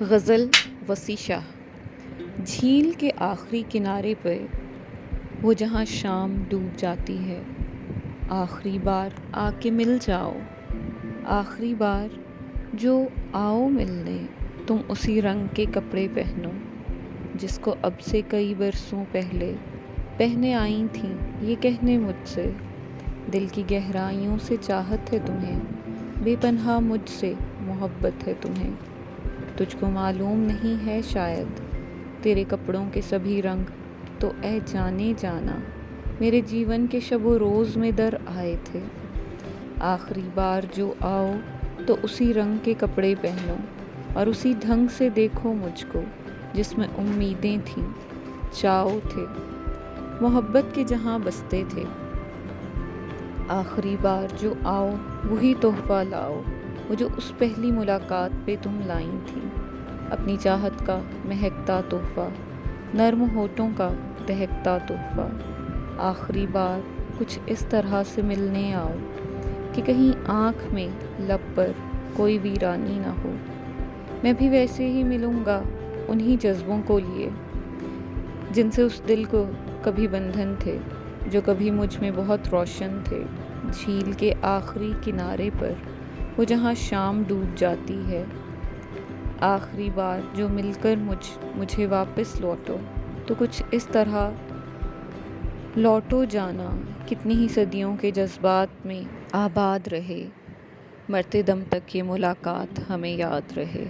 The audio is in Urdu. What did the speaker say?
غزل وسیع شاہ۔ جھیل کے آخری کنارے پہ وہ جہاں شام ڈوب جاتی ہے، آخری بار آ کے مل جاؤ، آخری بار جو آؤ ملنے، تم اسی رنگ کے کپڑے پہنو جس کو اب سے کئی برسوں پہلے پہنے آئی تھیں یہ کہنے مجھ سے، دل کی گہرائیوں سے چاہت ہے تمہیں، بے پناہ مجھ سے محبت ہے تمہیں، تجھ کو معلوم نہیں ہے شاید تیرے کپڑوں کے سبھی رنگ تو اے جانے جانا میرے جیون کے شب و روز میں در آئے تھے، آخری بار جو آؤ تو اسی رنگ کے کپڑے پہنو اور اسی ڈھنگ سے دیکھو مجھ کو جس میں امیدیں تھیں، چاؤ تھے، محبت کے جہاں بستے تھے، آخری بار جو آؤ وہی تحفہ لاؤ وہ جو اس پہلی ملاقات پہ تم لائی تھی، اپنی چاہت کا مہکتا تحفہ، نرم ہونٹوں کا دہکتا تحفہ، آخری بار کچھ اس طرح سے ملنے آؤ کہ کہیں آنکھ میں لب پر کوئی ویرانی نہ ہو، میں بھی ویسے ہی ملوں گا انہی جذبوں کو لیے جن سے اس دل کو کبھی بندھن تھے، جو کبھی مجھ میں بہت روشن تھے، جھیل کے آخری کنارے پر وہ جہاں شام ڈوب جاتی ہے، آخری بار جو مل کر مجھے واپس لوٹو تو کچھ اس طرح لوٹو جانا کتنی ہی صدیوں کے جذبات میں آباد رہے، مرتے دم تک یہ ملاقات ہمیں یاد رہے۔